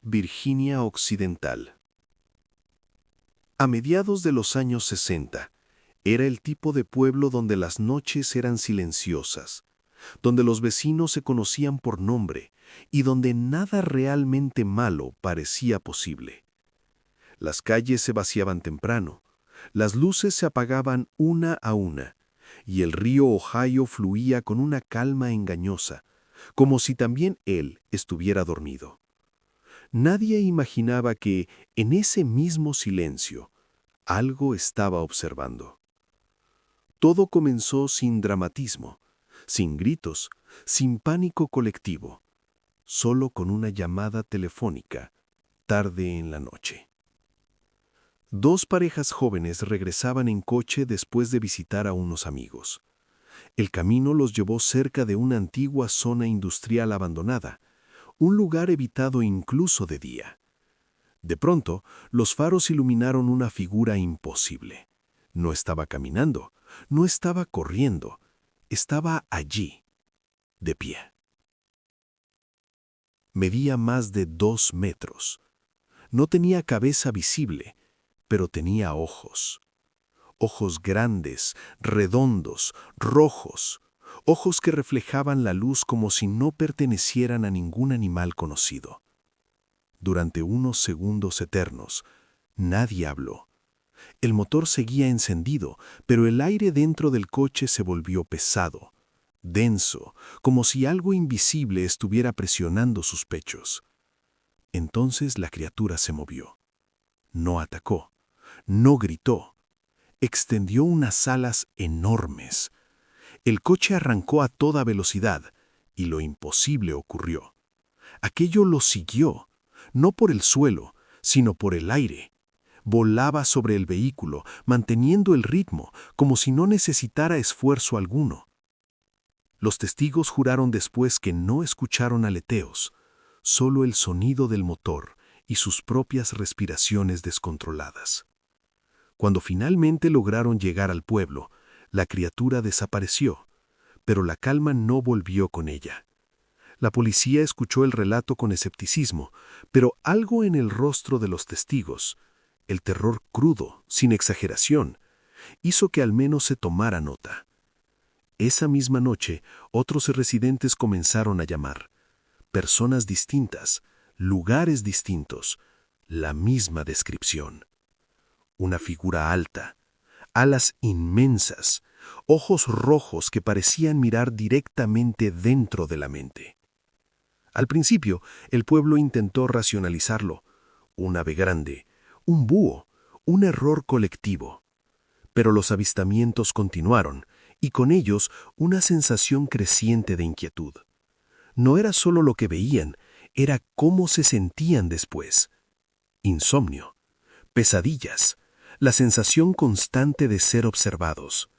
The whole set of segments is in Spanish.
Virginia Occidental. A mediados de los años 60, era el tipo de pueblo donde las noches eran silenciosas, donde los vecinos se conocían por nombre y donde nada realmente malo parecía posible. Las calles se vaciaban temprano, las luces se apagaban una a una, y el río Ohio fluía con una calma engañosa, como si también él estuviera dormido. Nadie imaginaba que, en ese mismo silencio, algo estaba observando. Todo comenzó sin dramatismo, sin gritos, sin pánico colectivo, solo con una llamada telefónica, tarde en la noche. Dos parejas jóvenes regresaban en coche después de visitar a unos amigos. El camino los llevó cerca de una antigua zona industrial abandonada, un lugar evitado incluso de día. De pronto, los faros iluminaron una figura imposible. No estaba caminando, no estaba corriendo, estaba allí, de pie. Medía más de 2 metros. No tenía cabeza visible, pero tenía ojos. Ojos grandes, redondos, rojos, ojos que reflejaban la luz como si no pertenecieran a ningún animal conocido. Durante unos segundos eternos, nadie habló. El motor seguía encendido, pero el aire dentro del coche se volvió pesado, denso, como si algo invisible estuviera presionando sus pechos. Entonces la criatura se movió. No atacó, no gritó. Extendió unas alas enormes. El coche arrancó a toda velocidad, y lo imposible ocurrió. Aquello lo siguió, no por el suelo, sino por el aire. Volaba sobre el vehículo, manteniendo el ritmo, como si no necesitara esfuerzo alguno. Los testigos juraron después que no escucharon aleteos, solo el sonido del motor y sus propias respiraciones descontroladas. Cuando finalmente lograron llegar al pueblo, la criatura desapareció, pero la calma no volvió con ella. La policía escuchó el relato con escepticismo, pero algo en el rostro de los testigos, el terror crudo, sin exageración, hizo que al menos se tomara nota. Esa misma noche, otros residentes comenzaron a llamar. Personas distintas, lugares distintos, la misma descripción. Una figura alta, alas inmensas, ojos rojos que parecían mirar directamente dentro de la mente. Al principio, el pueblo intentó racionalizarlo. Un ave grande, un búho, un error colectivo. Pero los avistamientos continuaron, y con ellos una sensación creciente de inquietud. No era solo lo que veían, era cómo se sentían después. Insomnio, pesadillas, la sensación constante de ser observados.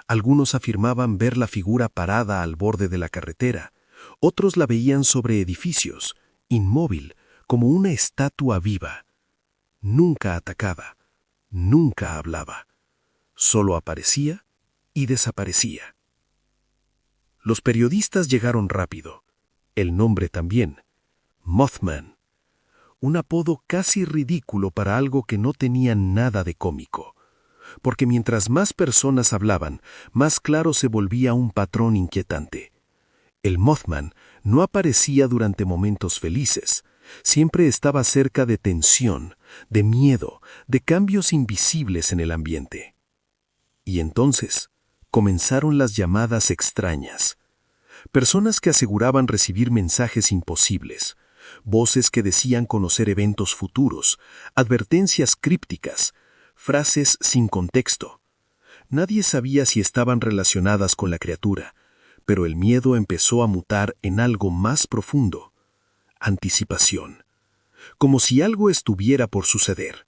Algunos afirmaban ver la figura parada al borde de la carretera, otros la veían sobre edificios, inmóvil, como una estatua viva. Nunca atacaba, nunca hablaba. Solo aparecía y desaparecía. Los periodistas llegaron rápido. El nombre también. Mothman. Un apodo casi ridículo para algo que no tenía nada de cómico. Porque mientras más personas hablaban, más claro se volvía un patrón inquietante. El Mothman no aparecía durante momentos felices. Siempre estaba cerca de tensión, de miedo, de cambios invisibles en el ambiente. Y entonces comenzaron las llamadas extrañas. Personas que aseguraban recibir mensajes imposibles, voces que decían conocer eventos futuros, advertencias crípticas, frases sin contexto. Nadie sabía si estaban relacionadas con la criatura, pero el miedo empezó a mutar en algo más profundo. Anticipación. Como si algo estuviera por suceder.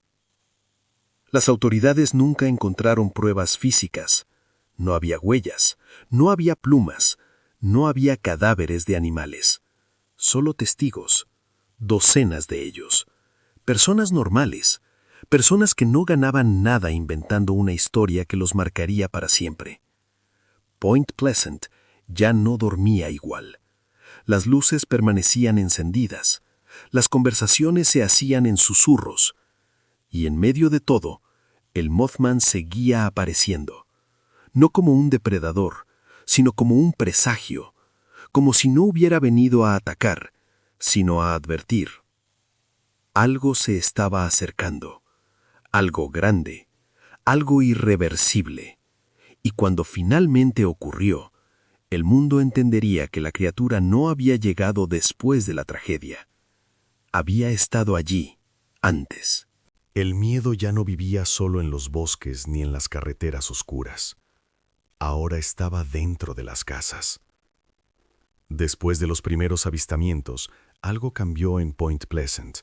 Las autoridades nunca encontraron pruebas físicas. No había huellas, no había plumas, no había cadáveres de animales. Solo testigos, docenas de ellos. Personas normales, personas que no ganaban nada inventando una historia que los marcaría para siempre. Point Pleasant ya no dormía igual. Las luces permanecían encendidas. Las conversaciones se hacían en susurros. Y en medio de todo, el Mothman seguía apareciendo. No como un depredador, sino como un presagio, como si no hubiera venido a atacar, sino a advertir. Algo se estaba acercando, algo grande, algo irreversible. Y cuando finalmente ocurrió, el mundo entendería que la criatura no había llegado después de la tragedia. Había estado allí, antes. El miedo ya no vivía solo en los bosques ni en las carreteras oscuras. Ahora estaba dentro de las casas. Después de los primeros avistamientos, algo cambió en Point Pleasant.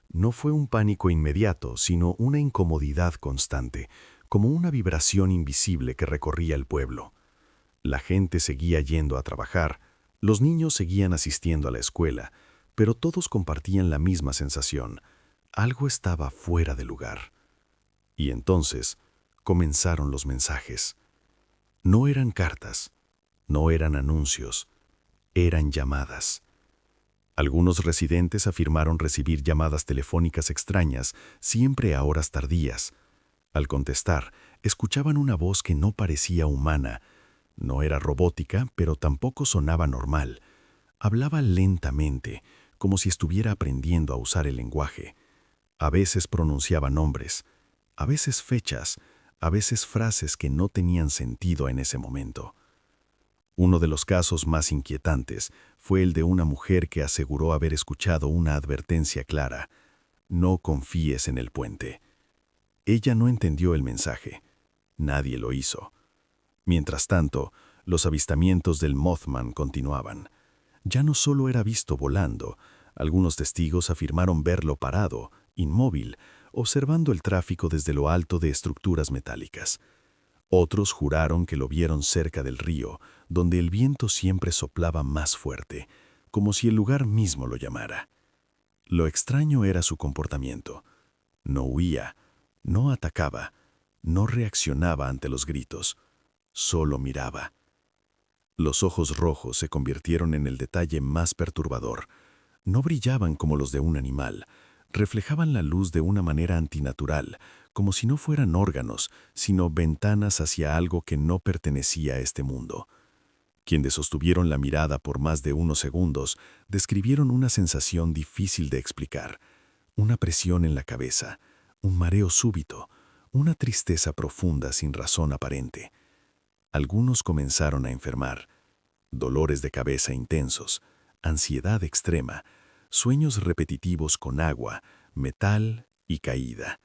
No fue un pánico inmediato, sino una incomodidad constante, como una vibración invisible que recorría el pueblo. La gente seguía yendo a trabajar, los niños seguían asistiendo a la escuela, pero todos compartían la misma sensación. Algo estaba fuera de lugar. Y entonces comenzaron los mensajes. No eran cartas, no eran anuncios, eran llamadas. Algunos residentes afirmaron recibir llamadas telefónicas extrañas, siempre a horas tardías. Al contestar, escuchaban una voz que no parecía humana. No era robótica, pero tampoco sonaba normal. Hablaba lentamente, como si estuviera aprendiendo a usar el lenguaje. A veces pronunciaba nombres, a veces fechas, a veces frases que no tenían sentido en ese momento. Uno de los casos más inquietantes fue el de una mujer que aseguró haber escuchado una advertencia clara: no confíes en el puente. Ella no entendió el mensaje. Nadie lo hizo. Mientras tanto, los avistamientos del Mothman continuaban. Ya no solo era visto volando, algunos testigos afirmaron verlo parado, inmóvil, observando el tráfico desde lo alto de estructuras metálicas. Otros juraron que lo vieron cerca del río, donde el viento siempre soplaba más fuerte, como si el lugar mismo lo llamara. Lo extraño era su comportamiento. No huía, no atacaba, no reaccionaba ante los gritos, solo miraba. Los ojos rojos se convirtieron en el detalle más perturbador. No brillaban como los de un animal, reflejaban la luz de una manera antinatural, como si no fueran órganos, sino ventanas hacia algo que no pertenecía a este mundo. Quienes sostuvieron la mirada por más de unos segundos describieron una sensación difícil de explicar, una presión en la cabeza, un mareo súbito, una tristeza profunda sin razón aparente. Algunos comenzaron a enfermar, dolores de cabeza intensos, ansiedad extrema, sueños repetitivos con agua, metal y caída.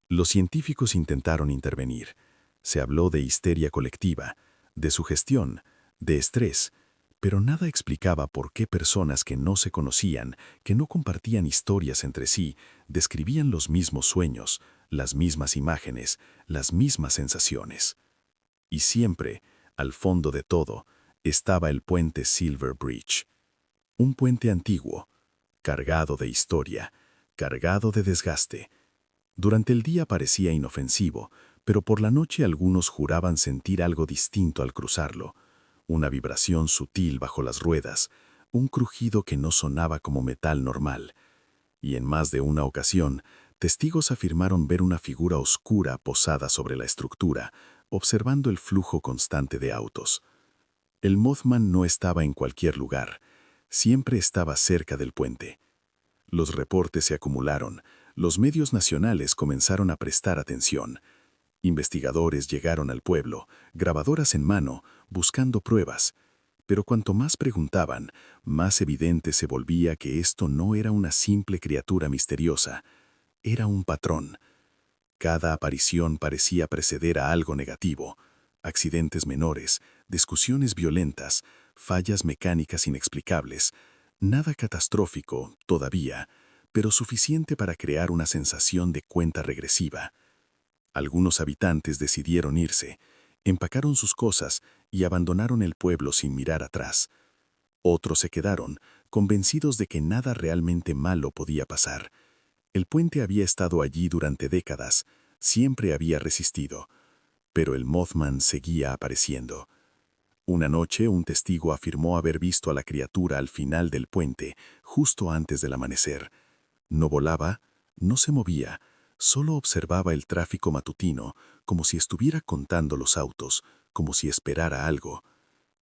Los científicos intentaron intervenir. Se habló de histeria colectiva, de sugestión, de estrés, pero nada explicaba por qué personas que no se conocían, que no compartían historias entre sí, describían los mismos sueños, las mismas imágenes, las mismas sensaciones. Y siempre, al fondo de todo, estaba el puente Silver Bridge. Un puente antiguo, cargado de historia, cargado de desgaste. Durante el día parecía inofensivo, pero por la noche algunos juraban sentir algo distinto al cruzarlo, una vibración sutil bajo las ruedas, un crujido que no sonaba como metal normal. Y en más de una ocasión, testigos afirmaron ver una figura oscura posada sobre la estructura, observando el flujo constante de autos. El Mothman no estaba en cualquier lugar, siempre estaba cerca del puente. Los reportes se acumularon, los medios nacionales comenzaron a prestar atención. Investigadores llegaron al pueblo, grabadoras en mano, buscando pruebas. Pero cuanto más preguntaban, más evidente se volvía que esto no era una simple criatura misteriosa, era un patrón. Cada aparición parecía preceder a algo negativo: accidentes menores, discusiones violentas, fallas mecánicas inexplicables. Nada catastrófico, todavía, pero suficiente para crear una sensación de cuenta regresiva. Algunos habitantes decidieron irse, empacaron sus cosas y abandonaron el pueblo sin mirar atrás. Otros se quedaron, convencidos de que nada realmente malo podía pasar. El puente había estado allí durante décadas, siempre había resistido, pero el Mothman seguía apareciendo. Una noche, un testigo afirmó haber visto a la criatura al final del puente, justo antes del amanecer. No volaba, no se movía, solo observaba el tráfico matutino, como si estuviera contando los autos, como si esperara algo.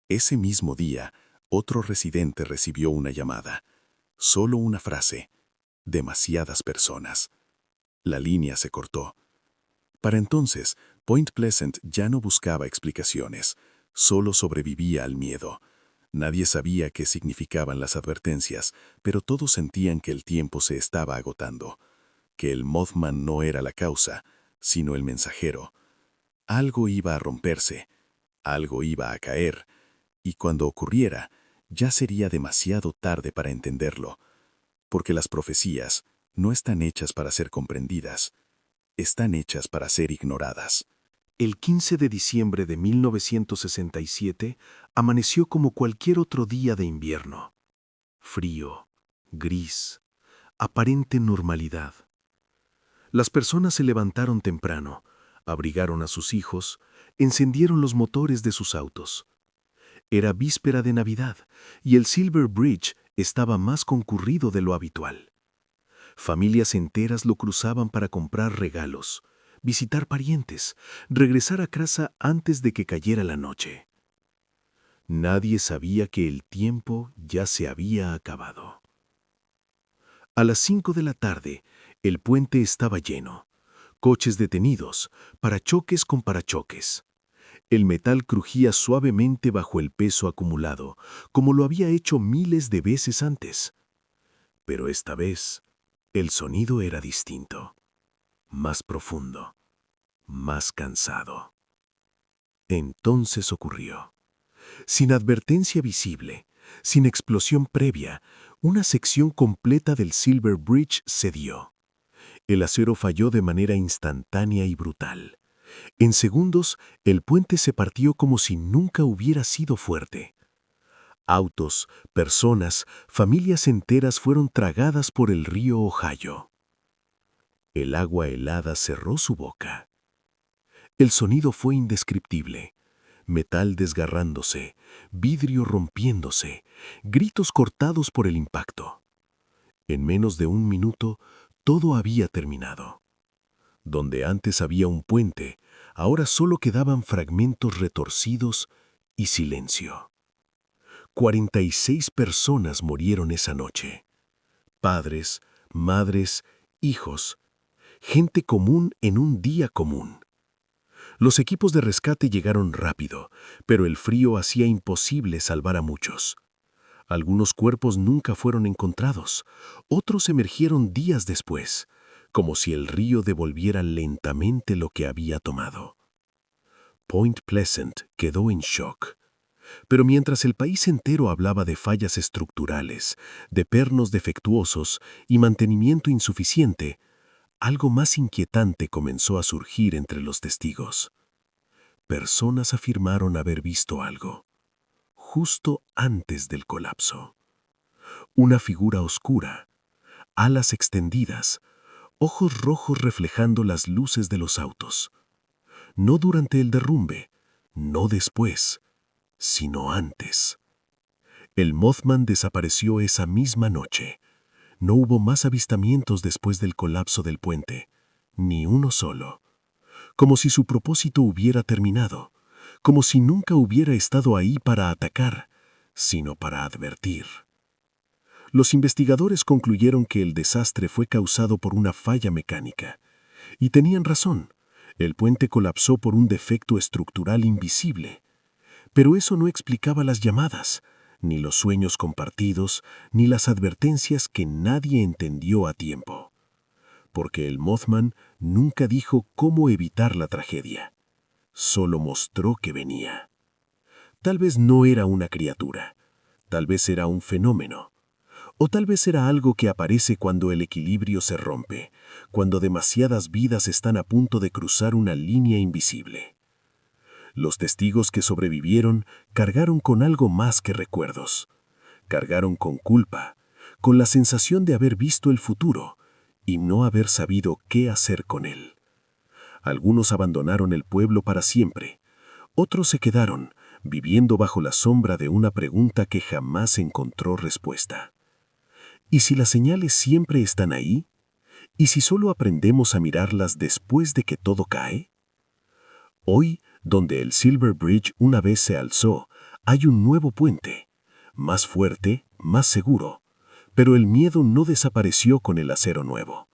Ese mismo día, otro residente recibió una llamada. Solo una frase. Demasiadas personas. La línea se cortó. Para entonces, Point Pleasant ya no buscaba explicaciones, solo sobrevivía al miedo. Nadie sabía qué significaban las advertencias, pero todos sentían que el tiempo se estaba agotando, que el Mothman no era la causa, sino el mensajero. Algo iba a romperse, algo iba a caer, y cuando ocurriera, ya sería demasiado tarde para entenderlo, porque las profecías no están hechas para ser comprendidas, están hechas para ser ignoradas. El 15 de diciembre de 1967 amaneció como cualquier otro día de invierno. Frío, gris, aparente normalidad. Las personas se levantaron temprano, abrigaron a sus hijos, encendieron los motores de sus autos. Era víspera de Navidad y el Silver Bridge estaba más concurrido de lo habitual. Familias enteras lo cruzaban para comprar regalos, visitar parientes, regresar a casa antes de que cayera la noche. Nadie sabía que el tiempo ya se había acabado. A las 5 de la tarde, el puente estaba lleno. Coches detenidos, parachoques con parachoques. El metal crujía suavemente bajo el peso acumulado, como lo había hecho miles de veces antes. Pero esta vez, el sonido era distinto, más profundo, más cansado. Entonces ocurrió. Sin advertencia visible, sin explosión previa, una sección completa del Silver Bridge cedió. El acero falló de manera instantánea y brutal. En segundos, el puente se partió como si nunca hubiera sido fuerte. Autos, personas, familias enteras fueron tragadas por el río Ohio. El agua helada cerró su boca. El sonido fue indescriptible. Metal desgarrándose, vidrio rompiéndose, gritos cortados por el impacto. En menos de un minuto, todo había terminado. Donde antes había un puente, ahora solo quedaban fragmentos retorcidos y silencio. 46 personas murieron esa noche. Padres, madres, hijos, gente común en un día común. Los equipos de rescate llegaron rápido, pero el frío hacía imposible salvar a muchos. Algunos cuerpos nunca fueron encontrados, otros emergieron días después, como si el río devolviera lentamente lo que había tomado. Point Pleasant quedó en shock. Pero mientras el país entero hablaba de fallas estructurales, de pernos defectuosos y mantenimiento insuficiente, algo más inquietante comenzó a surgir entre los testigos. Personas afirmaron haber visto algo, justo antes del colapso. Una figura oscura, alas extendidas, ojos rojos reflejando las luces de los autos. No durante el derrumbe, no después, sino antes. El Mothman desapareció esa misma noche. No hubo más avistamientos después del colapso del puente, ni uno solo. Como si su propósito hubiera terminado, como si nunca hubiera estado ahí para atacar, sino para advertir. Los investigadores concluyeron que el desastre fue causado por una falla mecánica. Y tenían razón, el puente colapsó por un defecto estructural invisible. Pero eso no explicaba las llamadas, ni los sueños compartidos, ni las advertencias que nadie entendió a tiempo. Porque el Mothman nunca dijo cómo evitar la tragedia. Solo mostró que venía. Tal vez no era una criatura, tal vez era un fenómeno, o tal vez era algo que aparece cuando el equilibrio se rompe, cuando demasiadas vidas están a punto de cruzar una línea invisible. Los testigos que sobrevivieron cargaron con algo más que recuerdos. Cargaron con culpa, con la sensación de haber visto el futuro y no haber sabido qué hacer con él. Algunos abandonaron el pueblo para siempre. Otros se quedaron, viviendo bajo la sombra de una pregunta que jamás encontró respuesta. ¿Y si las señales siempre están ahí? ¿Y si solo aprendemos a mirarlas después de que todo cae? Hoy, donde el Silver Bridge una vez se alzó, hay un nuevo puente, más fuerte, más seguro, pero el miedo no desapareció con el acero nuevo.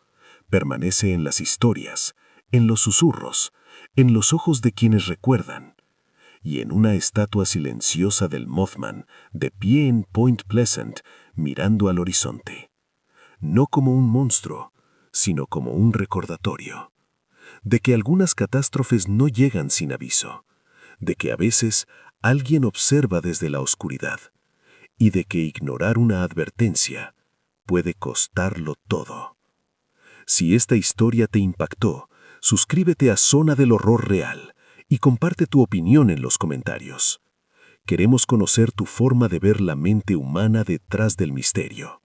Permanece en las historias, en los susurros, en los ojos de quienes recuerdan, y en una estatua silenciosa del Mothman, de pie en Point Pleasant, mirando al horizonte. No como un monstruo, sino como un recordatorio de que algunas catástrofes no llegan sin aviso, de que a veces alguien observa desde la oscuridad, y de que ignorar una advertencia puede costarlo todo. Si esta historia te impactó, suscríbete a Zona del Horror Real y comparte tu opinión en los comentarios. Queremos conocer tu forma de ver la mente humana detrás del misterio.